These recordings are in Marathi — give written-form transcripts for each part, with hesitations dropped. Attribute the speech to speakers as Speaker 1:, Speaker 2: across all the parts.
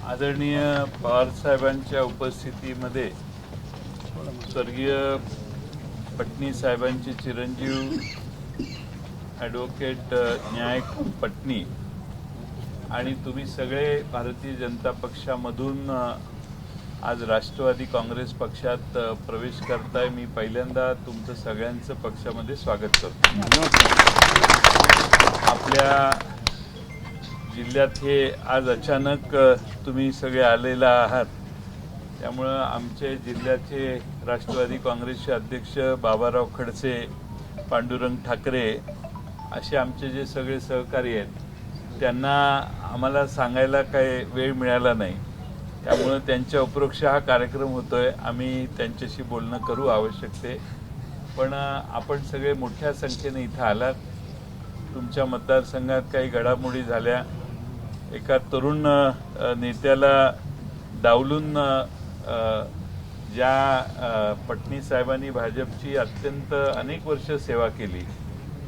Speaker 1: आदरणीय पवार साहेबांच्या उपस्थितीमध्ये स्वर्गीय पटनी साहेबांचे चिरंजीव ॲडव्होकेट न्यायक पटनी आणि तुम्ही सगळे भारतीय जनता पक्षामधून आज राष्ट्रवादी काँग्रेस पक्षात प्रवेश करताय। मी पहिल्यांदा तुमचं सगळ्यांचं पक्षामध्ये स्वागत करतो। आपल्या जिल्ह्यात हे आज अचानक तुम्ही सगळे आलेला आहात, त्यामुळं आमचे जिल्ह्याचे राष्ट्रवादी काँग्रेसचे अध्यक्ष बाबाराव खडसे, पांडुरंग ठाकरे असे आमचे जे सगळे सहकारी आहेत त्यांना आम्हाला सांगायला काही वेळ मिळाला नाही, त्यामुळं त्यांच्या उपरोक्ष हा कार्यक्रम होतोय। आम्ही त्यांच्याशी बोलणं करू आवश्यक ते, पण आपण सगळे मोठ्या संख्येने इथं आलात। तुमच्या मतदारसंघात काही घडामोडी झाल्या, एका तरुण नेत्याला डावलून ज्या पटनी साहेबांनी भाजपची अत्यंत अनेक वर्ष सेवा केली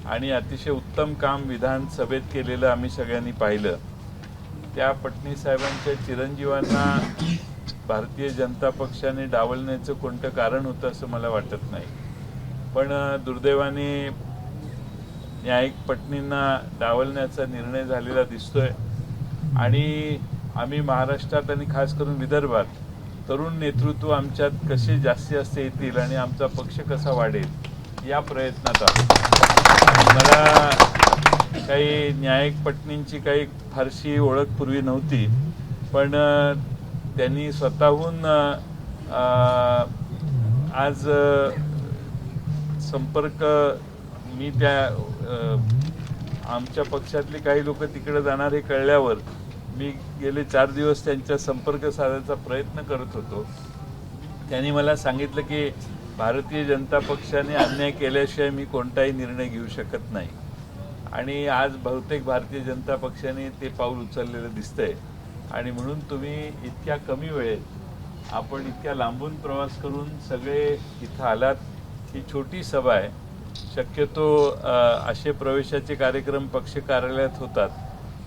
Speaker 1: आणि अतिशय उत्तम काम विधानसभेत केलेलं आम्ही सगळ्यांनी पाहिलं, त्या पटनी साहेबांच्या चिरंजीवांना भारतीय जनता पक्षाने डावलण्याचं कोणतं कारण होतं असं मला वाटत नाही। पण दुर्दैवाने न्यायिक पटनींना डावलण्याचा निर्णय झालेला दिसतोय आणि आम्ही महाराष्ट्रात आणि खास करून विदर्भात तरुण नेतृत्व आमच्यात कसे जास्तीत येतील आणि आमचा पक्ष कसा वाढेल या प्रयत्नात आहोत। मला काही न्यायिक पटनींची काही फारशी ओळख पूर्वी नव्हती, पण त्यांनी स्वतःहून आज संपर्क, मी त्या आमच्या पक्षातले काही लोक तिकडे जाणार हे कळल्यावर मी गेले 4 दिवस त्यांच्या संपर्क साधायचा प्रयत्न करत होतो। त्यांनी मला सांगितलं की भारतीय जनता पक्षाने अन्याय केल्याशिवाय मी कोणताही निर्णय घेऊ शकत नाही आणि आज बहुतेक भारतीय जनता पक्षाने ते पाऊल उचललेलं दिसतंय आणि म्हणून तुम्ही इतक्या कमी वेळेत आपण इतक्या लांबून प्रवास करून सगळे इथं आलात। ही छोटी सभा आहे, शक्यतो असे प्रवेशाचे कार्यक्रम पक्ष कार्यालयात होतात,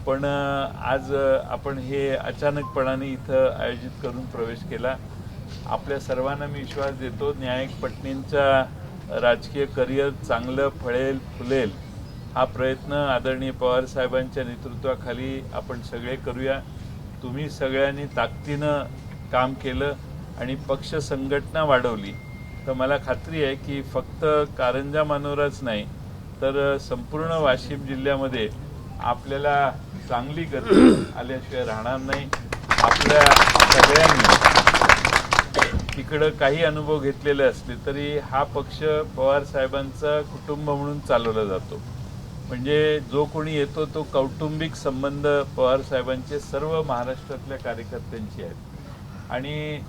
Speaker 1: पण आज आपण हे अचानकपणाने इथं आयोजित करून प्रवेश केला। आपल्या सर्वांना मी विश्वास देतो न्यायिक पटनींचा राजकीय करिअर चांगलं फळेल फुलेल हा प्रयत्न आदरणीय पवार साहेबांच्या नेतृत्वाखाली आपण सगळे करूया। तुम्ही सगळ्यांनी ताकदीनं काम केलं आणि पक्ष संघटना वाढवली तर मला खात्री आहे की फक्त कारंजा मानोराच नाही तर संपूर्ण वाशिम जिल्ह्यामध्ये आपल्याला चांगली गती आल्याशिवाय राहणार नाही। आपल्या सगळ्यांनी तिकडं काही अनुभव घेतलेले असले तरी हा पक्ष पवार साहेबांचा कुटुंब म्हणून चालवला जातो, म्हणजे जो कोणी येतो तो कौटुंबिक संबंध पवार साहेबांचे सर्व महाराष्ट्रातल्या कार्यकर्त्यांची आहेत आणि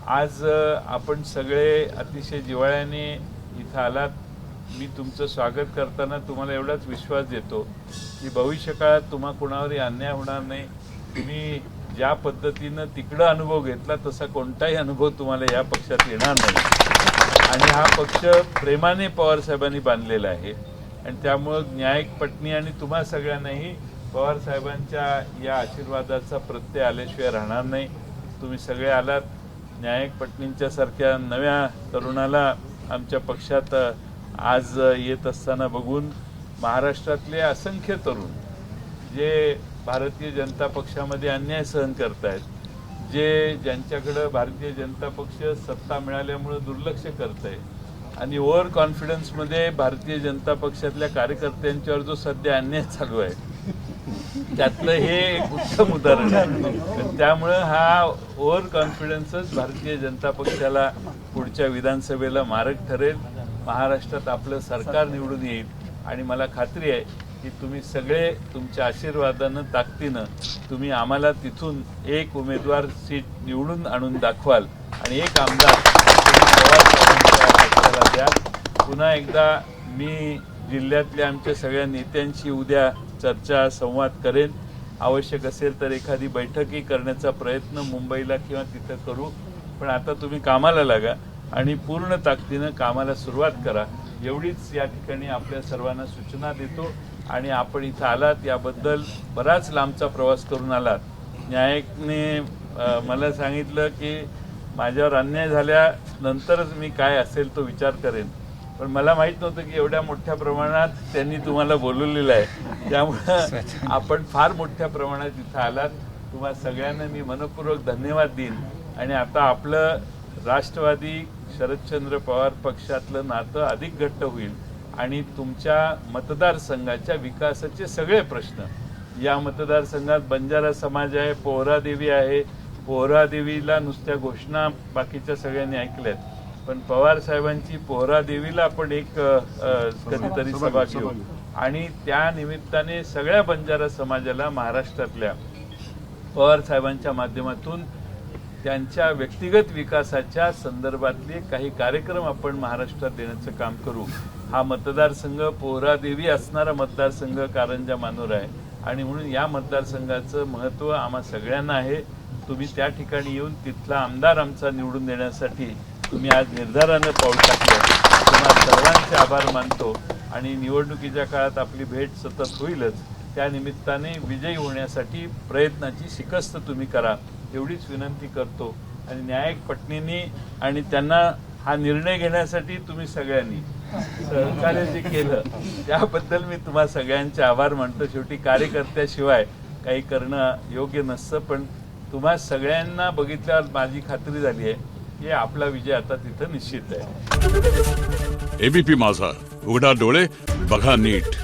Speaker 1: आज आपण सगळे अतिशय जिव्हाळ्याने इथं आलात। मी तुमचं स्वागत करताना तुम्हाला एवढाच विश्वास देतो की भविष्यकाळात तुम्हा कोणावरही अन्याय होणार नाही। तुम्ही ज्या पद्धतीनं तिकडं अनुभव घेतला तसा कोणताही अनुभव तुम्हाला या पक्षात येणार नाही आणि हा पक्ष प्रेमाने पवार साहेबांनी बांधलेला आहे आणि त्यामुळं न्यायिक पटनी आणि तुम्हा सगळ्यांनाही पवार साहेबांच्या या आशीर्वादाचा प्रत्यय आल्याशिवाय राहणार नाही। तुम्ही सगळे आलात। न्यायिक पटनींच्या सारख्या नव्या तरुणाला आमच्या पक्षात आज येत असताना बघून महाराष्ट्रातले असंख्य तरुण जे भारतीय जनता पक्षामध्ये अन्याय सहन करतायत, ज्यांच्याकडं भारतीय जनता पक्ष सत्ता मिळाल्यामुळे दुर्लक्ष करतंय आणि ओव्हर कॉन्फिडन्समध्ये भारतीय जनता पक्षातल्या कार्यकर्त्यांच्यावर जो सध्या अन्याय चालू आहे त्यातलं हे एक उत्तम उदाहरण आहे। त्यामुळं हा ओव्हर कॉन्फिडन्सच भारतीय जनता पक्षाला पुढच्या विधानसभेला मारक ठरेल। महाराष्ट्रात आपलं सरकार निवडून येईल आणि मला खात्री आहे की तुम्ही सगळे तुमच्या आशीर्वादानं ताकदीनं तुम्ही आम्हाला तिथून एक उमेदवार सीट निवडून आणून दाखवाल आणि एक आमदार पवार साहेबांच्या पक्षाला द्याल। पुन्हा एकदा मी जिल्ह्यातल्या आमच्या सगळ्या नेत्यांशी उद्या चर्चा संवाद करेन, आवश्यक असेल तर एखादी बैठकही करण्याचा प्रयत्न मुंबईला किंवा तिथं करू, पण आता तुम्ही कामाला लागा आणि पूर्ण ताकदीनं कामाला सुरुवात करा एवढीच या ठिकाणी आपल्या सर्वांना सूचना देतो। आणि आपण इथं आलात याबद्दल बराच लांबचा प्रवास करून आलात। न्यायिकने मला सांगितलं की माझ्यावर अन्याय झाल्यानंतरच मी काय असेल तो विचार करेन, पण मला माहीत नव्हतं की एवढ्या मोठ्या प्रमाणात त्यांनी तुम्हाला बोलवलेलं आहे. त्यामुळं आपण फार मोठ्या प्रमाणात इथं आलात. तुम्हा सगळ्यांना मी मनपूर्वक धन्यवाद देईन. आणि आता आपलं राष्ट्रवादी शरदचंद्र पवार पक्षातलं नातं अधिक घट्ट होईल आणि तुमच्या मतदारसंघाच्या विकासाचे सगळे प्रश्न, या मतदारसंघात बंजारा समाज आहे, पोहरादेवी आहे, पोहरादेवीला नुसत्या घोषणा बाकीच्या सगळ्यांनी ऐकल्यात, पण पवार साहेबांची पोहरादेवीला आपण एक कधीतरी सभा घेऊ आणि त्या निमित्ताने सगळ्या बंजारा समाजाला महाराष्ट्रातल्या पवार साहेबांच्या माध्यमातून त्यांच्या व्यक्तिगत विकासाच्या संदर्भातले काही कार्यक्रम आपण महाराष्ट्रात देण्याचं काम करू. हा मतदारसंघ पोहरादेवी असणारा मतदारसंघ कारंजा मानोर आहे आणि म्हणून या मतदारसंघाचं महत्त्व आम्हा सगळ्यांना आहे. तुम्ही त्या ठिकाणी येऊन तिथला आमदार आमचा निवडून देण्यासाठी तुम्ही आज निर्धारानं पाऊल टाकलं. तुम्हाला सर्वांचे आभार मानतो आणि निवडणुकीच्या काळात आपली भेट सतत होईलच. त्या निमित्ताने विजयी होण्यासाठी प्रयत्नाची शिकस्त तुम्ही करा एवढीच विनंती करतो. आणि न्यायिक पत्नींनी आणि त्यांना हा निर्णय घेण्यासाठी तुम्ही सगळ्यांनी सहकार्य जे केलं त्याबद्दल मी तुम्हा सगळ्यांचे आभार मानतो. शेवटी कार्यकर्त्याशिवाय काही करणं योग्य नसतं, पण तुम्हा सगळ्यांना बघितल्यावर माझी खात्री झाली आहे की आपला विजय आता तिथं निश्चित आहे.
Speaker 2: एबीपी माझा, उघडा डोळे बघा नीट.